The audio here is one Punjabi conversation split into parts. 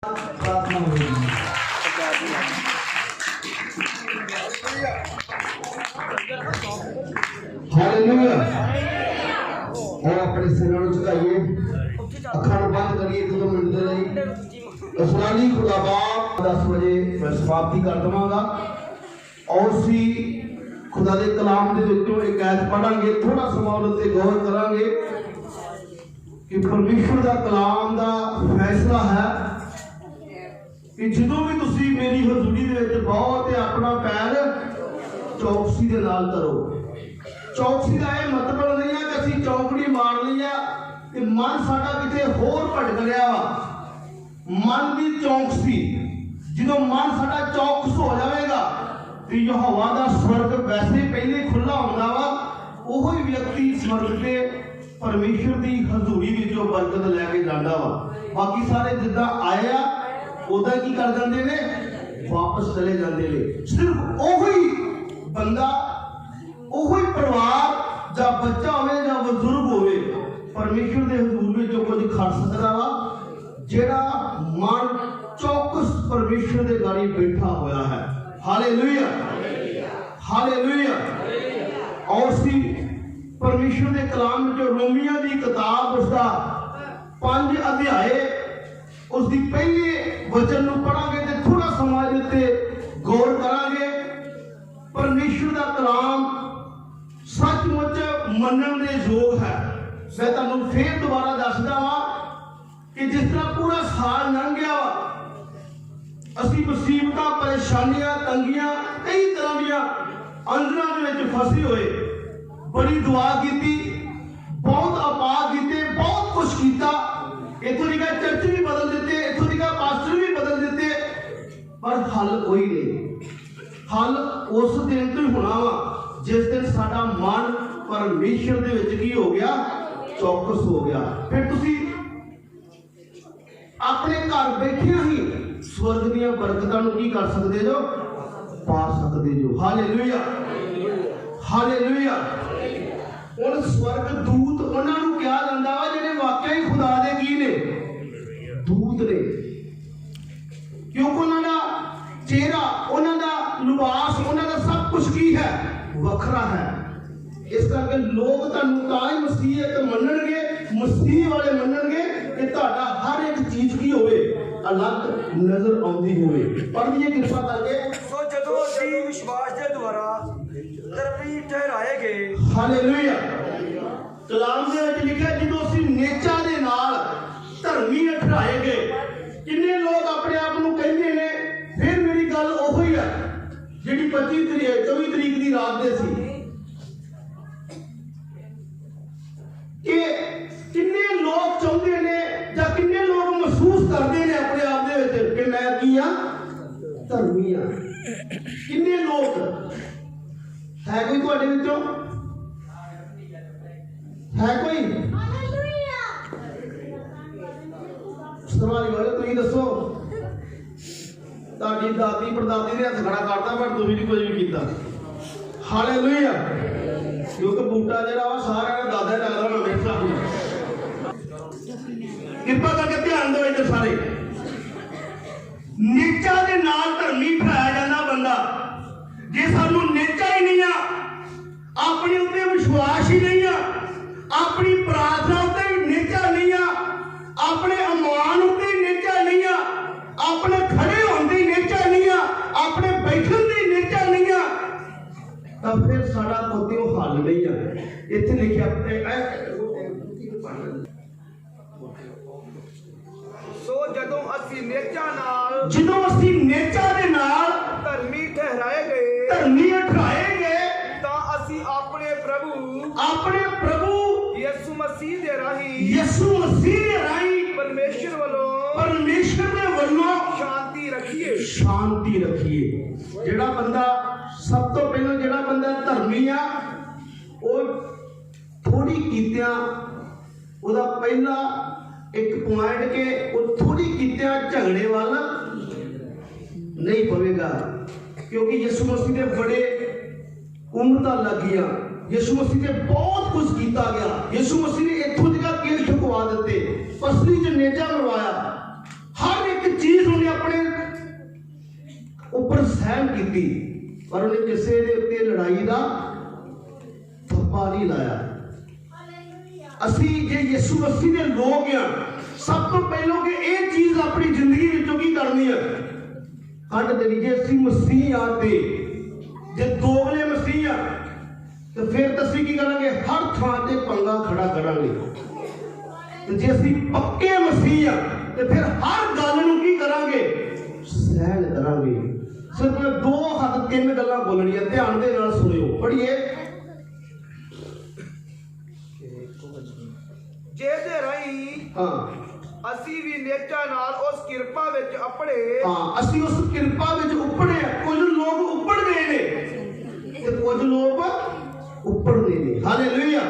प्रार्थना होगी। हालेलुया। और अपने सिरों को झुकाइए, अखां बंद करिए 2 मिनट के लिए। असलानी खुदा बाप 10 बजे मैं समाप्ति कर देवांगा और उसी खुदा के कलाम के विचों एक आयत पढ़ांगे, थोड़ा समा उस पर गौर करांगे कि परमेश्वर का कलाम का फैसला है कि जो भी तुसी मेरी हजूरी दे विच बहु ते अपना पैर चौकसी दे नाल करो। चौकसी का यह मतलब नहीं है कि असीं चौकड़ी मार ली है ते मन साडा किते होर भटक गया वा। मन की चौकसी, जो मन साडा चौकस हो जाएगा तो यहोवा का स्वर्ग वैसे पहले खुला होंदा वा। वही व्यक्ति स्वर्ग से परमेश्वर की हजूरी विचों बरकत लैके जांदा वा। बाकी सारे जिद्दां आए आ उदा की कर जाते ने, वापस चले जाते ने। सिर्फ वही बंदा, वही परिवार या बच्चा होवे या बुजुर्ग होवे परमेश्वर के हजूर में जो कुछ खा सकता वा, जेड़ा मन चौकस परमेश्वर के गाड़ी बैठा होया है। Hallelujah, hallelujah. और सी परमेश्वर के कलाम जो रोमिया की किताब उसका 5 अध्याय उसकी पहले वचन को पढ़ांगे तो थोड़ा समाज उत्ते गौर करांगे। परमेश्वर का कलाम सचमुच मनन के योग है। मैं तुहानूं फिर दोबारा दसदा वां कि जिस तरह पूरा साल लंघ गया असीं मुसीबतां, परेशानियां, तंगियां, कई तरह दियां अंदरां दे विच फसे होए, बड़ी दुआ की, बहुत अपा किए, बहुत कुछ किया। इथों की चर्च भी बदल देते, इथों की पास्टर भी बदल देते, पर हल कोई नहीं। हल उस दिन तो ही होना वा जिस दिन साडा मन परमेश्वर दे विच की हो गया, चौकस हो गया। फिर तुसी अपने घर बैठे ही स्वर्ग दी बरकतां नूं की कर सकते जो, पा सकते जो। Hallelujah, hallelujah. और स्वर्ग दूत उन्होंने कहा जाता वा जिन्हें वाकई खुदा दे की ने दूत ने, क्योंकि उन्होंने चेहरा, उन्होंने लिबास, उन्होंने सब कुछ की है वखरा है। इस करके लोग तां मसीह मनणगे, मसीह वाले मनणगे कि तुहाडा हर एक चीज की होवे अलग नजर आउंदी होवे। पढ़िए कृपा करके। सो जदों असीं विश्वास के द्वारा धर्मी ठहराए गए। हालेलुया। कलाम दे विच लिखिआ जदों असीं नेचा दे नाल धर्मी ठहराए गए। किन्ने लोग अपने आप को कहते ने, फिर मेरी गल ओही है जिहड़ी 24 तरीक की रात दे सी कि किन्ने लोग चाहते ने या किन्ने लोग महसूस करते ने अपने आप दे विच कि मैं की हां, धर्मी हां। किन्ने लोग है, कोई तुहाडे विचों है कोई? सवाल वाले तुम दसो, ताड़ी दादी परदादी ने हथ खड़ा करता पर तुम नहीं कुछ भी किया। हालेलुया। क्योंकि बूटा जरा वा सारा दादा लगदा होना मेरे साहब ने। कृपा करके ध्यान दो इधर सारे। नीचा दे नाल धर्मी ठहराया जाना बंदा, जे सानू नेचा ही नहीं आ, अपने उत्ते विश्वास ही नहीं आ, अपनी प्रार्थना उत्ते नेचा नहीं आ, अपने अमान उत्ते नेचा नहीं आ, अपने खड़े होने नेचा नहीं आ, अपने बैठन दी नेचा नहीं आ, तब फिर साडा कोई हल नहीं है। इत्थे लिखिआ सो जदों असीं नेचा नाल, ਜਦੋਂ ਅਸੀਂ ਨੇਚਾ ਦੇ ਨਾਲ धर्मी ठहराए गए, ਧਰਮੀ ਠਹਿਰਾਏ ਗਏ ਤਾਂ ਅਸੀਂ ਆਪਣੇ ਪ੍ਰਭੂ ਯਿਸੂ ਮਸੀਹ ਦੇ ਰਾਹੀਂ ਯਿਸੂ ਮਸੀਹ ਦੇ ਰਾਹੀਂ ਪਰਮੇਸ਼ਰ ਵੱਲੋਂ ਸ਼ਾਂਤੀ ਰੱਖੀਏ। ਜਿਹੜਾ ਬੰਦਾ ਸਭ ਤੋਂ ਪਹਿਲਾਂ ਜਿਹੜਾ ਬੰਦਾ ਧਰਮੀ ਆ, ਉਹ ਥੋੜੀ ਕੀਤਿਆਂ ਉਹਦਾ ਪਹਿਲਾ एक पॉइंट के वो थोड़ी कित्या झगड़े वाला नहीं पवेगा, क्योंकि यीशु मसीह ने बड़े उम्रता लग गया, यीशु मसीह ने बहुत कुछ किया गया। यीशु मसीह ने इथों तक केल ठुकवा दिते, पसली च नेजा मरवाया, हर एक चीज की, पर उन्हें किसी के उत्ते लड़ाई का थप्पा नहीं लाया। असी जे यीशु मसीह के लोग हैं, सब तो पहलों कि यह चीज अपनी जिंदगी विचों की करनी है, कट देनी। जे असी मसीह आते, जे दोगले मसीह आ, तो फिर असी की करांगे, हर थां ते पंगा खड़ा करांगे। तो जे असी पक्के मसीह आ, तो फिर हर गल नूं की करांगे, सहन करांगे। सिर्फ दो हद तीन गल्लां बोलणियां, ध्यान दे नाल सुनियो, पढ़िए। ਜਿਹਦੇ ਰਾਹੀਂ ਅਸੀਂ ਵੀ ਨੇਚਾ ਨਾਲ ਉਸ ਕਿਰਪਾ ਵਿੱਚ ਆਪਣੇ ਅਸੀਂ ਉਸ ਕਿਰਪਾ ਵਿੱਚ ਉੱਪੜੇ। ਕੁਝ ਲੋਕ ਉੱਪੜ ਗਏ ਨੇ ਤੇ ਕੁਝ ਲੋਕ ਉੱਪੜਦੇ ਨੇ, ਹਾਲੇਲੂਇਆ।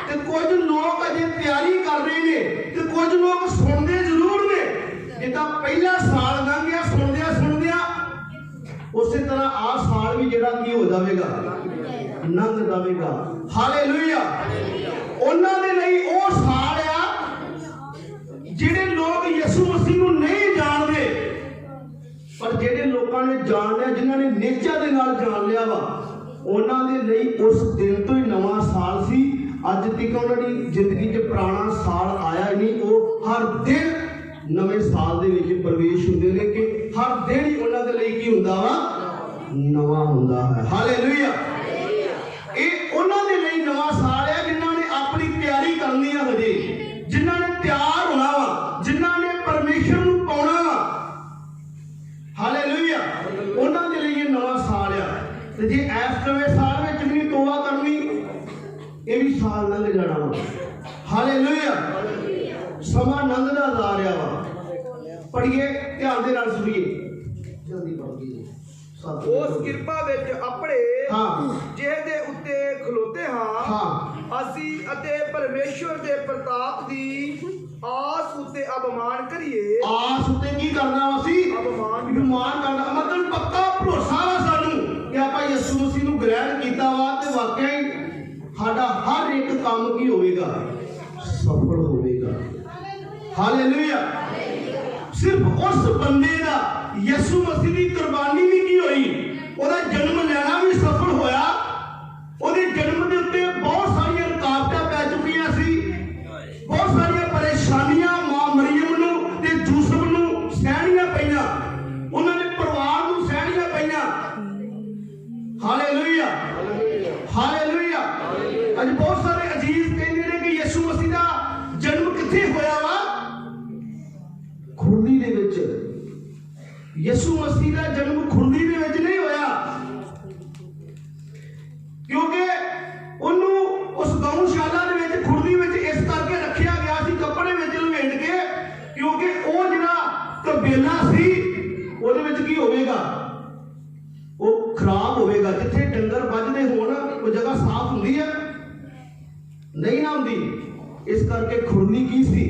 ਤੇ ਕੁਝ ਲੋਕ ਅਜੇ ਤਿਆਰੀ ਕਰ ਰਹੇ ਨੇ ਤੇ ਕੁਝ ਲੋਕ ਸੁਣਦੇ ਜ਼ਰੂਰ ਨੇ। ਜਿੱਦਾਂ ਪਹਿਲਾ ਸਾਲ ਲੰਘ ਗਿਆ ਸੁਣਦਿਆਂ ਉਸੇ ਤਰ੍ਹਾਂ ਆਹ ਸਾਲ ਵੀ ਜਿਹੜਾ ਕੀ ਹੋ ਜਾਵੇਗਾ, ਲੰਘ ਜਾਵੇਗਾ, ਹਾਲੇਲੂਇਆ। ਉਹਨਾਂ ਦੇ ਲਈ ਉਹ ਸਾਲ ਆ ਜਿਹੜੇ ਲੋਕ ਯਿਸੂ ਮਸੀਹ ਨੂੰ ਨਹੀਂ ਜਾਣਦੇ, ਪਰ ਜਿਹੜੇ ਲੋਕਾਂ ਨੇ ਜਾਣ ਲਿਆ, ਜਿਨ੍ਹਾਂ ਨੇ ਨੇਚਾ ਦੇ ਨਾਲ ਜਾਣ ਲਿਆ ਵਾ, ਉਹਨਾਂ ਦੇ ਲਈ ਉਸ ਦਿਨ ਤੋਂ ਹੀ ਨਵਾਂ ਸਾਲ ਸੀ। ਅੱਜ ਤੱਕ ਉਹਨਾਂ ਦੀ ਜ਼ਿੰਦਗੀ 'ਚ ਪੁਰਾਣਾ ਸਾਲ ਆਇਆ ਹੀ ਨਹੀਂ। ਉਹ ਹਰ ਦਿਨ ਨਵੇਂ ਸਾਲ ਦੇ ਵਿੱਚ ਪ੍ਰਵੇਸ਼ ਹੁੰਦੇ ਨੇ ਕਿ ਹਰ ਦਿਨ ਹੀ ਉਹਨਾਂ ਦੇ ਲਈ ਕੀ ਹੁੰਦਾ ਵਾ, ਨਵਾਂ ਹੁੰਦਾ ਹੈ, ਹਾਲੇਲੂਇਆ। ਇਹ ਉਹਨਾਂ ਦੇ ਲਈ ਨਵਾਂ ਸਾਲ ਹੈ ਜਿਨ੍ਹਾਂ ਨੇ ਆਪਣੀ ਤਿਆਰੀ ਕਰਨੀ ਆ, ਹਜੇ ਜਿਨ੍ਹਾਂ ਨੇ ਤਿਆਰ ਹੋਣਾ ਵਾ, ਜਿਨ੍ਹਾਂ ਨੇ ਪਰਮੇਸ਼ਰ ਨੂੰ ਪਾਉਣਾ ਵਾ, ਹਾਲੇਲੂਇਆ। ਉਹਨਾਂ ਦੇ ਲਈ ਇਹ ਨਵਾਂ ਸਾਲ ਆ। ਤੇ ਜੇ ਇਸ ਨਵੇਂ ਸਾਲ ਵਿੱਚ ਵੀ ਨਹੀਂ ਤੋਬਾ ਕਰਨੀ, ਇਹ ਵੀ ਸਾਲ ਲੰਘ ਜਾਣਾ ਵਾ, ਹਾਲੇਲੂਇਆ। ਸਮਾਂ ਲੰਘਦਾ ਜਾ ਰਿਹਾ ਵਾ। ਪੜ੍ਹੀਏ, ਧਿਆਨ ਦੇ ਨਾਲ ਸੁਣੀਏ, ਜਲਦੀ ਪੜ੍ਹੀਏ। ਉਸ ਕਿਰਪਾ ਵਿੱਚ ਆਪਣੇ ਜਿਹਦੇ ਉੱਤੇ ਖਲੋਤੇ ਹਾਂ, ਅਸੀਂ ਅਤੇ ਪਰਮੇਸ਼ਵਰ ਦੇ ਪ੍ਰਤਾਪ ਦੀ ਆਸ ਉੱਤੇ ਅਭਿਮਾਨ ਕਰੀਏ। ਆਸ ਉੱਤੇ ਕੀ ਕਰਨਾ ਵਾ, ਅਸੀਂ ਅਭਿਮਾਨ ਕਰਨਾ, ਮਤਲਬ ਪੱਕਾ ਭਰੋਸਾ ਵਾ ਸਾਨੂੰ ਕਿ ਆਪਾਂ ਯਿਸੂ ਮਸੀਹ ਨੂੰ ਗ੍ਰਹਿਣ ਕੀਤਾ ਵਾ ਤੇ ਵਾਕਿਆ ਹੀ ਸਾਡਾ ਹਰ ਇੱਕ ਕੰਮ ਕੀ ਹੋਵੇਗਾ, ਸਫਲ ਹੋਵੇਗਾ, ਹਾਲੇਲੂਇਆ। ਸਿਰਫ ਉਸ ਬੰਦੇ ਦਾ ਯਿਸੂ ਮਸੀਹ ਦੀ ਕੁਰਬਾਨੀ ਵੀ ਕੀ ਹੋਈ, ਉਹਦਾ ਜਨਮ ਲੈਣਾ ਵੀ ਸਫਲ ਹੋਇਆ। ਉਹਦੇ ਜਨਮ ਦੇ ਉੱਤੇ ਬਹੁਤ ਸਾਰੀਆਂ ਰੁਕਾਵਟਾਂ ਪੈ ਚੁੱਕੀਆਂ ਸੀ, ਬਹੁਤ ਸਾਰੀਆਂ ਪਰੇਸ਼ਾਨੀਆਂ ਮਾਂ ਮਰੀਮ ਨੂੰ ਤੇ ਯੂਸਫ ਨੂੰ ਸਹਿਣੀਆਂ ਪਈਆਂ, ਉਹਨਾਂ ਦੇ ਪਰਿਵਾਰ ਨੂੰ ਸਹਿਣੀਆਂ ਪਈਆਂ, ਹਾਲੇਲੂਇਆ, ਹਾਲੇਲੂਇਆ। ਅੱਜ ਬਹੁਤ ਸਾਰੇ ਅਜੀਜ਼ ਕਹਿੰਦੇ ਨੇ ਕਿ ਯਿਸੂ ਮਸੀਹ ਦਾ ਜਨਮ ਕਿੱਥੇ ਹੋਇਆ ਵਾ, ਖੁਰਲੀ ਦੇ ਵਿੱਚ। ਯਿਸੂ ਮਸੀਹ ਦਾ ਜਨਮ ਖੁਰਲੀ ਦੇ ਵਿੱਚ ਨਹੀਂ ਹੋਇਆ, ਕਿਉਂਕਿ ਉਹਨੂੰ ਉਸ ਗਊਸ਼ਾਲਾ ਦੇ ਵਿੱਚ, ਖੁਰਲੀ ਵਿੱਚ ਇਸ ਕਰਕੇ ਰੱਖਿਆ ਗਿਆ ਸੀ, ਕੱਪੜੇ ਵਿੱਚ ਲਪੇਟ ਕੇ, ਕਿਉਂਕਿ ਉਹ ਜਿਹੜਾ ਕਬੀਲਾ ਸੀ ਉਹਦੇ ਵਿੱਚ ਕੀ ਹੋਵੇਗਾ, ਉਹ ਖਰਾਬ ਹੋਵੇਗਾ। ਜਿੱਥੇ ਡੰਗਰ ਵੱਜਦੇ ਹੋਣ ਉਹ ਜਗ੍ਹਾ ਸਾਫ਼ ਹੁੰਦੀ ਹੈ, ਨਹੀਂ ਨਾ ਹੁੰਦੀ। ਇਸ ਕਰਕੇ ਖੁਰਲੀ ਕੀ ਸੀ,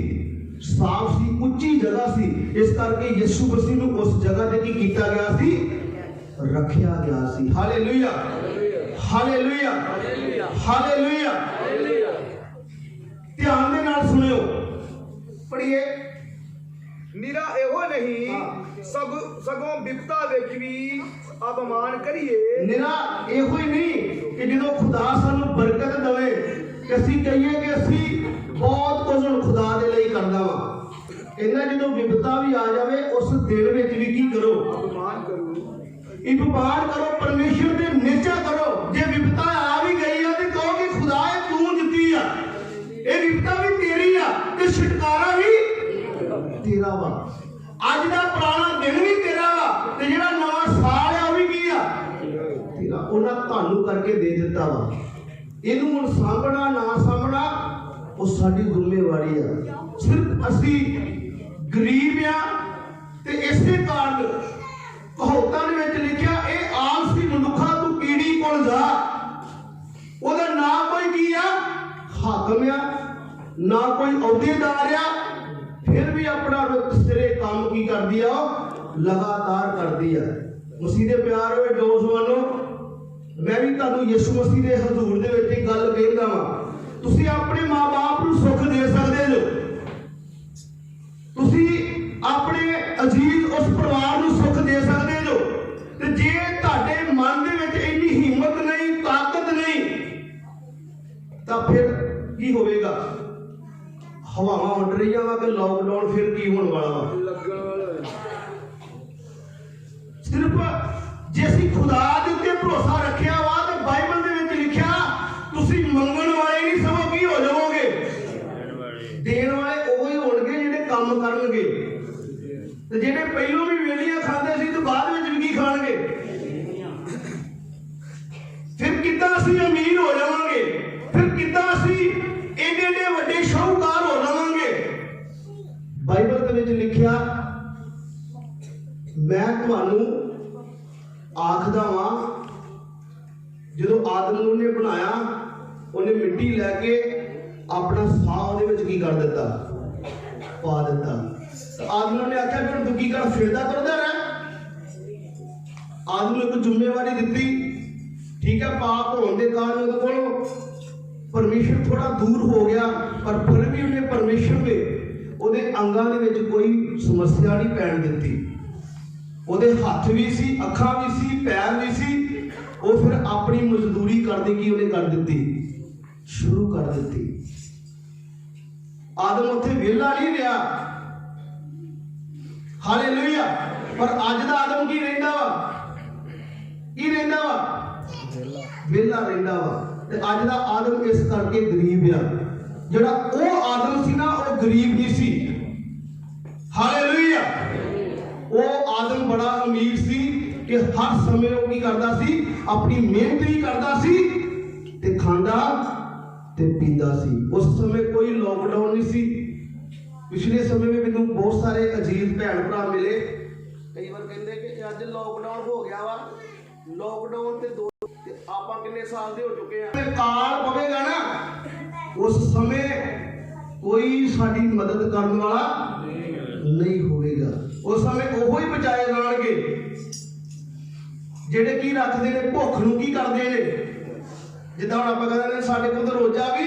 ਸਾਫ਼ ਸੀ, ਉੱਚੀ ਜਗ੍ਹਾ ਸੀ। ਇਸ ਕਰਕੇ ਯਿਸੂ ਮਸੀਹ ਨੂੰ ਉਸ ਜਗ੍ਹਾ ਤੇ ਕੀ ਕੀਤਾ ਗਿਆ ਸੀ, ਰੱਖਿਆ ਗਿਆ ਸੀ, ਹਾਲੇਲੂਇਆ, ਹਾਲੇਲੂਇਆ, ਹਾਲੇਲੂਇਆ। ਧਿਆਨ ਦੇ ਨਾਲ ਸੁਣਿਓ, ਪੜ੍ਹੀਏ। ਨਿਰਾ ਇਹੋ ਨਹੀਂ ਸਗੋਂ ਬਿਪਤਾ ਵਿੱਚ ਵੀ ਅਭਿਮਾਨ ਕਰੀਏ। ਨਿਰਾ ਇਹੋ ਹੀ ਨਹੀਂ ਕਿ ਜਦੋਂ ਖੁਦਾ ਸਾਨੂੰ ਬਰਕਤ ਦੇਵੇ ਕਿ ਅਸੀਂ ਕਹੀਏ ਕਿ ਅਸੀਂ ਬਹੁਤ ਕੁਝ ਹੁਣ ਖੁਦਾ ਦੇ ਲਈ ਕਰਦਾ ਵਾ। ਇਹਨਾਂ ਜਦੋਂ ਵਿਪਤਾ ਵੀ ਆ ਜਾਵੇ ਉਸ ਦਿਨ ਵਿੱਚ ਵੀ ਕੀ ਕਰੋ, ਅਭਿਮਾਨ ਕਰੋ, ਇਬਾਦਤ ਕਰੋ, ਪਰਮੇਸ਼ਰ ਦੇ ਨੇਚਾ ਕਰੋ। ਜੇ ਵਿਪਤਾ ਆ ਵੀ ਗਈ ਆ ਤੇ ਕਹੋ ਕਿ ਖੁਦਾ ਇਹ ਤੂੰ ਦਿੱਤੀ ਆ, ਇਹ ਵਿਪਤਾ ਵੀ ਤੇਰੀ ਆ ਤੇ ਛੁਟਕਾਰਾ ਵੀ ਤੇਰਾ ਵਾ। ਅੱਜ ਦਾ ਪੁਰਾਣਾ ਦਿਨ ਵੀ ਤੇਰਾ ਵਾ ਤੇ ਜਿਹੜਾ ਨਵਾਂ ਸਾਲ ਆ ਉਹ ਵੀ ਕੀ ਆ, ਤੇਰਾ। ਉਹਨਾਂ ਤੁਹਾਨੂੰ ਕਰਕੇ ਦੇ ਦਿੱਤਾ ਵਾ। ਇਹਨੂੰ ਹੁਣ ਸਾਂਭਣਾ ਨਾ ਸਾਂਭਣਾ ਉਹ ਸਾਡੀ ਜ਼ਿੰਮੇਵਾਰੀ ਆ। ਸਿਰਫ ਅਸੀਂ ਗਰੀਬ ਆ ਤੇ ਇਸੇ ਕਾਰਨ ਕਹਾਵਤਾਂ ਦੇ ਵਿੱਚ ਲਿਖਿਆ, ਇਹ ਆਲਸੀ ਮਨੁੱਖਾ ਤੂੰ ਕੀੜੀ ਕੋਲ ਜਾ। ਉਹਦਾ ਨਾ ਕੋਈ ਕੀ ਆ, ਹਾਕਮ ਆ, ਨਾ ਕੋਈ ਅਹੁਦੇਦਾਰ ਆ, ਫਿਰ ਵੀ ਆਪਣਾ ਰੁੱਤ ਸਿਰੇ ਕੰਮ ਕੀ ਕਰਦੀ ਆ, ਲਗਾਤਾਰ ਕਰਦੀ ਆ। ਮਸੀਹ ਦੇ ਪਿਆਰ ਹੋਏ ਨੌਜਵਾਨੋ, ਮੈਂ ਵੀ ਤੁਹਾਨੂੰ ਯਿਸੂ ਮਸੀਹ ਦੇ ਹਜ਼ੂਰ ਦੇ ਵਿੱਚ ਇੱਕ ਗੱਲ ਕਹਿੰਦਾ ਵਾਂ, ਤੁਸੀਂ ਆਪਣੇ ਮਾਂ-ਬਾਪ ਨੂੰ ਸੁੱਖ ਦੇ ਸਕਦੇ ਜੋ, ਤੁਸੀਂ ਆਪਣੇ ਅਜ਼ੀਜ਼ ਉਸ ਪਰਿਵਾਰ ਨੂੰ ਸੁੱਖ ਦੇ ਸਕਦੇ ਜੋ, ਤੇ ਜੇ ਹਵਾਵਾਂ ਉੱਡ ਰਹੀਆਂ ਵਾ ਕਿ ਲੋਕਡਾਊਨ ਫਿਰ ਕੀ ਹੋਣ ਵਾਲਾ ਵਾ। ਸਿਰਫ ਜੇ ਅਸੀਂ ਖੁਦਾ ਦੇ ਉੱਤੇ ਭਰੋਸਾ ਰੱਖਿਆ ਵਾ ਤੇ ਬਾਈਬਲ ਦੇ ਵਿੱਚ ਲਿਖਿਆ ਤੁਸੀਂ ਮੰਗਣ ਵਾਲੇ ਨਹੀਂ ਸਗੋਂ ਕੀ ਹੋ ਜਾਵੋਗੇ, ਦੇਣ ਵਾਲੇ ਉਹ ਹੀ ਹੋਣਗੇ ਜਿਹੜੇ ਕੰਮ ਕਰਨਗੇ। ਤੇ ਜਿਹੜੇ ਪਹਿਲੋਂ ਵੀ ਵੇਲੀਆਂ ਖਾਂਦੇ ਸੀ ਤੇ ਬਾਅਦ ਵਿੱਚ ਵੀ ਕੀ ਖਾਣਗੇ। ਫਿਰ ਕਿੱਦਾਂ ਅਸੀਂ ਅਮੀਰ ਹੋ ਜਾਵਾਂਗੇ, ਫਿਰ ਕਿੱਦਾਂ ਅਸੀਂ ਏਡੇ ਏਡੇ ਵੱਡੇ ਸ਼ਾਹੂਕਾਰ ਹੋ ਜਾਵਾਂਗੇ। ਬਾਈਬਲ ਦੇ ਵਿੱਚ ਲਿਖਿਆ ਮੈਂ ਤੁਹਾਨੂੰ ਆਖਦਾ ਵਾਂ, ਜਦੋਂ ਆਦਮ ਨੂੰ ਉਹਨੇ ਬਣਾਇਆ ਉਹਨੇ ਮਿੱਟੀ ਲੈ ਕੇ ਆਪਣਾ ਸਾਹ ਉਹਦੇ ਵਿੱਚ ਕੀ ਕਰ ਦਿੱਤਾ, ਪਾ ਦਿੱਤਾ। ਆਦਮ ਨੇ ਆਖਿਆ ਫਿਰ ਤੂੰ ਕੀ ਕਰ, ਫਿਰਦਾ ਤੁਰਦਾ ਰਹਿ। ਆਦਮ ਨੂੰ ਇੱਕ ਜ਼ਿੰਮੇਵਾਰੀ ਦਿੱਤੀ, ਠੀਕ ਹੈ, ਪਾਪ ਹੋਣ ਦੇ ਕਾਰਨ ਉਹਦੇ ਕੋਲ ਪਰਮੇਸ਼ਰ ਥੋੜਾ ਦੂਰ ਹੋ ਗਿਆ, ਪਰ ਫਿਰ ਵੀ ਉਹਨੇ ਪਰਮੇਸ਼ਰ ਦੇ ਉਹਦੇ ਅੰਗਾਂ ਦੇ ਵਿੱਚ ਕੋਈ ਸਮੱਸਿਆ ਨਹੀਂ ਪੈਣ ਦਿੱਤੀ। ਉਹਦੇ ਹੱਥ ਵੀ ਸੀ, ਅੱਖਾਂ ਵੀ ਸੀ, ਪੈਰ ਵੀ ਸੀ। ਉਹ ਫਿਰ ਆਪਣੀ ਮਜ਼ਦੂਰੀ ਕਰਨੀ ਕੀ ਉਹਨੇ ਕਰ ਦਿੱਤੀ, ਸ਼ੁਰੂ ਕਰ ਦਿੱਤੀ। ਆਦਮ ਉੱਥੇ ਵਿਹਲਾ ਨਹੀਂ ਰਿਹਾ, ਹਾਲੇਲੂਇਆ। ਪਰ ਅੱਜ ਦਾ ਆਦਮ ਕੀ ਰਹਿੰਦਾ ਵਾ, ਕੀ ਰਹਿੰਦਾ ਵਾ, ਵਿਹਲਾ ਰਹਿੰਦਾ ਵਾ। ਤੇ ਅੱਜ ਦਾ ਆਦਮ ਇਸ ਕਰਕੇ ਗਰੀਬ ਆ। ਜਿਹੜਾ ਉਹ ਆਦਮ ਸੀ ਨਾ ਉਹ ਗਰੀਬ ਨਹੀਂ ਸੀ, ਹਾਲੇਲੂਇਆ। ਉਹ ਆਦਮ ਬੜਾ ਅਮੀਰ ਸੀ ਕਿ ਹਰ ਸਮੇਂ ਉਹ ਕੀ ਕਰਦਾ ਸੀ, ਆਪਣੀ ਮਿਹਨਤ ਵੀ ਕਰਦਾ ਸੀ ਤੇ ਖਾਂਦਾ ਤੇ ਪੀਂਦਾ ਸੀ। ਉਸ ਸਮੇਂ ਕੋਈ ਲੋਕਡਾਊਨ ਨਹੀਂ ਸੀ। ਪਿਛਲੇ ਸਮੇਂ ਵਿੱਚ ਮੈਨੂੰ ਬਹੁਤ ਸਾਰੇ ਅਜੀਬ ਭੈਣ ਭਰਾ ਮਿਲੇ। ਕਈ ਵਾਰ ਕਹਿੰਦੇ ਕਿ ਅੱਜ ਲੋਕਡਾਊਨ ਹੋ ਗਿਆ ਵਾ, ਲੋਕਡਾਊਨ ਤੇ ਆਪਾਂ ਕਿੰਨੇ ਸਾਲ ਦੇ ਹੋ ਚੁੱਕੇ ਆ। ਕਾਲ ਪਵੇਗਾ ਨਾ ਉਸ ਸਮੇਂ ਕੋਈ ਸਾਡੀ ਮਦਦ ਕਰਨ ਵਾਲਾ ਨਹੀਂ ਹੋਵੇਗਾ। ਉਸ ਸਮੇਂ ਉਹੋ ਹੀ ਬਚਾਏ ਜਾਣਗੇ ਜਿਹੜੇ ਕੀ ਰੱਖਦੇ ਨੇ, ਭੁੱਖ ਨੂੰ ਕੀ ਕਰਦੇ ਨੇ। ਜਿੱਦਾਂ ਹੁਣ ਆਪਾਂ ਕਹਿੰਦੇ ਨੇ ਸਾਡੇ ਕੋਲ ਤਾਂ ਰੋਜ਼ਾ ਵੀ,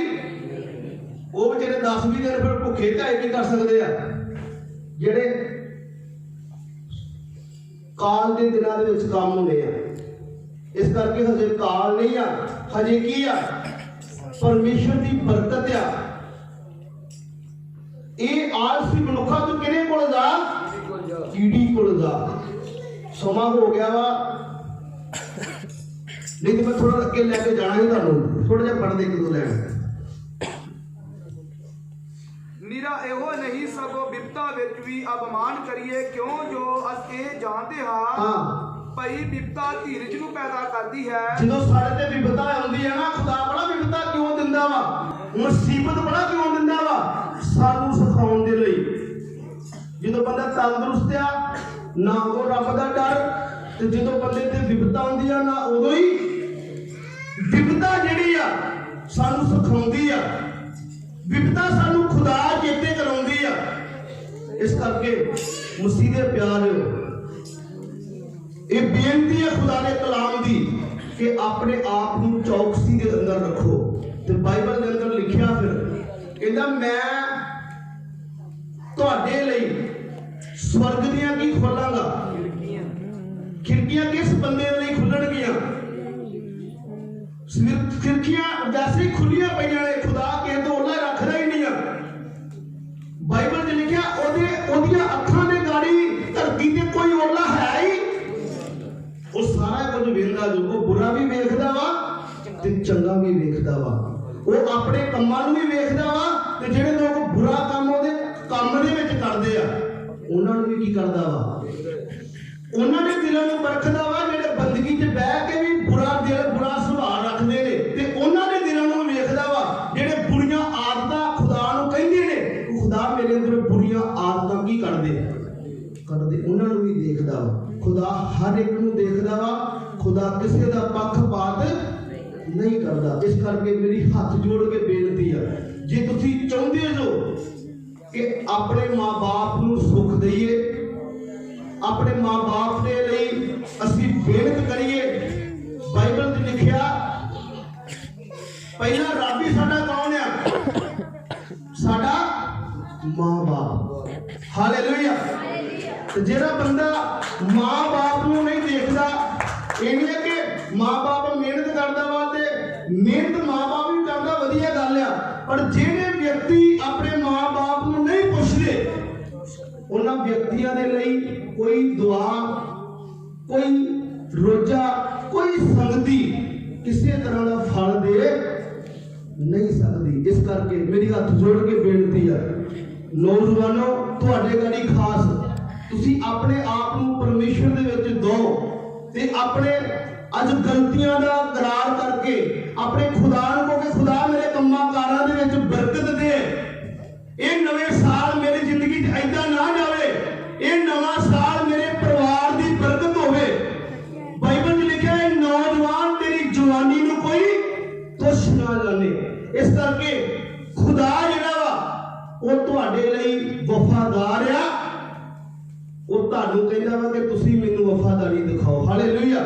ਉਹ ਵਿਚਾਰੇ 10-20 ਦਿਨ ਫਿਰ ਭੁੱਖੇ ਢਾਈ ਕੀ ਕਰ ਸਕਦੇ ਆ। ਜਿਹੜੇ ਕਾਲ ਦੇ ਦਿਨਾਂ ਦੇ ਵਿੱਚ ਕੰਮ ਹੁੰਦੇ ਆ, ਇਸ ਕਰਕੇ ਹਜੇ ਕਾਲ ਨਹੀਂ ਆ, ਹਜੇ ਕੀ ਆ, ਪਰਮੇਸ਼ਰ ਦੀ ਬਰਕਤ ਆ। ਇਹ ਆਲਸੀ ਮਨੁੱਖਾ ਤੂੰ ਕਿਹੜੇ ਕੋਲ ਜਾ, ਚੀੜੀ ਕੋਲ ਜਾ। ਸਮਾਂ ਹੋ ਗਿਆ ਵਾ, ਨਹੀਂ ਤੇ ਮੈਂ ਥੋੜਾ ਅੱਗੇ ਲੈ ਕੇ ਜਾਣਾ ਹੀ ਤੁਹਾਨੂੰ, ਥੋੜਾ ਜਿਹਾ ਪੜ੍ਹਦੇ ਕਿਦੋਂ ਲੈਣਾ। ਨਿਰਾ ਇਹੋ ਨਹੀਂ ਸਗੋਂ ਬਿਪਤਾ ਵਿੱਚ ਵੀ ਅਪਮਾਨ ਕਰੀਏ, ਕਿਉਂ ਜੋ ਅਸੀਂ ਇਹ ਜਾਣਦੇ ਹਾਂ ਭਈ ਬਿਪਤਾ ਧੀਰਜ ਨੂੰ ਪੈਦਾ ਕਰਦੀ ਹੈ। ਜਦੋਂ ਸਾਡੇ ਤੇ ਵਿਪਤਾ ਆਉਂਦੀ ਹੈ ਨਾ, ਖੁਦਾ ਬੜਾ ਵਿਪਤਾ ਕਿਉਂ ਦਿੰਦਾ ਵਾ, ਮੁਸੀਬਤ ਬੜਾ ਕਿਉਂ ਦਿੰਦਾ ਵਾ, ਸਾਨੂੰ ਸਿਖਾਉਣ ਦੇ ਲਈ। ਜਦੋਂ ਬੰਦਾ ਤੰਦਰੁਸਤ ਆ ਨਾ ਉਹ ਰੱਬ ਦਾ ਡਰ, ਤੇ ਜਦੋਂ ਬੰਦੇ ਤੇ ਵਿਪਤਾ ਆਉਂਦੀ ਆ ਨਾ ਉਦੋਂ ਹੀ ਵਿਪਤਾ ਜਿਹੜੀ ਆ ਸਾਨੂੰ ਸਿਖਾਉਂਦੀ ਆ। ਵਿਪਤਾ ਸਾਨੂੰ ਖੁਦਾ ਚੇਤੇ ਕਰਾਉਂਦੀ ਆ। ਇਸ ਕਰਕੇ ਮਸੀਹ ਦੇ ਪਿਆਰਿਓ, ਇਹ ਬੇਨਤੀ ਹੈ ਖੁਦਾ ਦੇ ਕਲਾਮ ਦੀ ਕਿ ਆਪਣੇ ਆਪ ਨੂੰ ਚੌਕਸੀ ਦੇ ਅੰਦਰ ਰੱਖੋ। ਤੇ ਬਾਈਬਲ ਦੇ ਅੰਦਰ ਲਿਖਿਆ ਫਿਰ ਕਹਿੰਦਾ ਮੈਂ ਤੁਹਾਡੇ ਲਈ ਸਵਰਗ ਦੀਆਂ ਕੀ ਖੋਲਾਂਗਾ, ਖਿੜਕੀਆਂ ਕਿਸ ਬੰਦੇ ਦੇ ਲਈ ਖੁੱਲਣਗੀਆਂ। ਖਿੜਕੀਆਂ ਵੈਸੇ ਹੀ ਖੁੱਲੀਆਂ ਪਈਆਂ ਨੇ, ਖੁਦਾ ਕਿਸੇ ਤੋਂ ਓਲਾ ਰੱਖਦਾ ਹੀ ਨਹੀਂ ਆ। ਬਾਈਬਲ 'ਚ ਲਿਖਿਆ ਉਹਦੀਆਂ ਅੱਖਾਂ ਦੇ ਗਾੜੀ ਧਰਤੀ ਤੇ ਕੋਈ ਓਲਾ ਹੈ ਹੀ। ਉਹ ਸਾਰਾ ਕੁਝ ਵੇਖਦਾ, ਜੋ ਉਹ ਬੁਰਾ ਵੀ ਵੇਖਦਾ ਵਾ ਤੇ ਚੰਗਾ ਵੀ ਵੇਖਦਾ ਵਾ। ਉਹ ਆਪਣੇ ਕੰਮਾਂ ਨੂੰ ਵੀ ਵੇਖਦਾ ਵਾ ਤੇ ਜਿਹੜੇ ਲੋਕ ਬੁਰਾ ਕੰਮ ਉਹਦੇ ਕੰਮ ਦੇ ਵਿੱਚ ਕਰਦੇ ਆ ਉਹਨਾਂ ਨੂੰ ਵੀ ਕੀ ਕਰਦਾ ਵਾ, ਉਹਨਾਂ ਦੇ ਦਿਲਾਂ ਨੂੰ ਪਰਖਦਾ ਵਾ। ਜਿਹੜੇ ਬੰਦਗੀ 'ਚ ਬਹਿ ਕੇ ਵੀ ਬੁਰਾ ਦਿਲ, ਬੁਰਾ ਸੁਭਾਅ ਰੱਖਦੇ ਨੇ, ਤੇ ਉਹਨਾਂ ਦੇ ਦਿਲਾਂ ਨੂੰ ਵੇਖਦਾ ਵਾ। ਜਿਹੜੇ ਬੁਰੀਆਂ ਆਦਤਾਂ ਖੁਦਾ ਨੂੰ ਕਹਿੰਦੇ ਨੇ, ਖੁਦਾ ਮੇਰੇ ਅੰਦਰ ਬੁਰੀਆਂ ਆਦਤਾਂ ਕੀ ਕਰਦੇ, ਉਹਨਾਂ ਨੂੰ ਵੀ ਦੇਖਦਾ ਵਾ। ਖੁਦਾ ਹਰ ਇੱਕ ਨੂੰ ਦੇਖਦਾ ਵਾ। ਖੁਦਾ ਕਿਸੇ ਦਾ ਪੱਖਪਾਤ ਨਹੀਂ ਕਰਦਾ। ਇਸ ਕਰਕੇ ਮੇਰੀ ਹੱਥ ਜੋੜ ਕੇ ਬੇਨਤੀ ਆ, ਜੇ ਤੁਸੀਂ ਚਾਹੁੰਦੇ ਹੋ ਕਿ ਆਪਣੇ ਮਾਂ-ਬਾਪ ਨੂੰ ਸੁੱਖ ਦਈਏ, ਆਪਣੇ ਮਾਂ-ਬਾਪ ਦੇ ਲਈ ਅਸੀਂ ਮਿਹਨਤ ਕਰੀਏ। ਬਾਈਬਲ 'ਚ ਲਿਖਿਆ ਪਹਿਲਾ ਰੱਬ ਹੀ ਸਾਡਾ ਕੌਣ ਆ, ਸਾਡਾ ਮਾਂ-ਬਾਪ। ਹਾਲੇਲੂਇਆ। ਤੇ ਜਿਹੜਾ ਬੰਦਾ ਮਾਂ-ਬਾਪ ਨੂੰ ਨਹੀਂ ਦੇਖਦਾ, ਇਹ ਨਹੀਂ ਹੈ ਕਿ ਮਾਂ-ਬਾਪ ਮਿਹਨਤ ਕਰਦਾ ਵਾ ਤੇ ਮਿਹਨਤ ਮਾਂ-ਬਾਪ ਵੀ ਕਰਦਾ, ਵਧੀਆ ਗੱਲ ਆ। ਪਰ ਜਿਹੜੇ ਵਿਅਕਤੀ ਆਪਣੇ ਮਾਂ-ਬਾਪ व्यक्तियों के लिए कोई दुआ, कोई रोजा, कोई संगति किसी तरह का फल दे नहीं सकती। इस करके मेरी हाथ जोड़ के बेनती है, नौजवानों तुहाडे गड़ी खास तुसी अपने आप को परमेश्वर दे विच दो ते अपने अज गलतियां का करार करके अपने खुदा को कि खुदा मेरे कम्मां कारां दे विच बरकत दे। ये नवे साल मेरी जिंदगी च ऐदा ना जावे, ये नवा साल मेरे परिवार की बरकत होवे। बाइबल में लिखा है नौजवान तेरी जवानी नूं कोई तुच्छ ना जाने। इस करके खुदा जिहड़ा वा वो तुहाडे लई वफादार आ, वो तुहानूं कहंदा वा कि तुसीं मैनूं वफादारी दिखाओ। हालेलुया।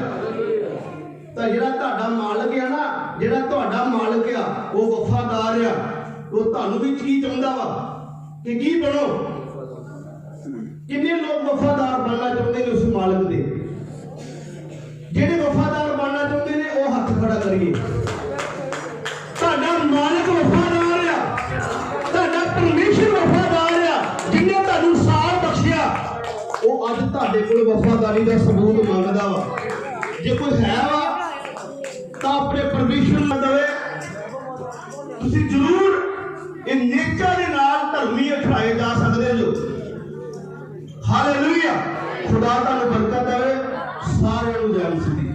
तां जिहड़ा तुहाडा मालक आ ना, जिहड़ा तुहाडा मालक आ वो वफादार आ, वो तुहानूं भी की चाहुंदा वा कि की बनो। कितने लोग वफादार बनना चाहते हैं उस मालिक दे? जिहड़े वफादार बनना चाहते हैं वो हाथ खड़ा करिए। तुहाडा मालिक वफादार आ, तुहाडा परमेश्वर वफादार आ, जिन्हें तुहानूं साल बख्शिया वो अज तुहाडे कोल वफादारी का सबूत मंगदा वा। जे कोई है वा तां अपने परमेश्वर नूं दवे। तुसीं जरूर इन नेचा दे नाल धर्मी उठाए जा सकदे जो। हालेलुया। खुदा तुहानूं बरकत देवे। सारिआं नूं जय मसीह।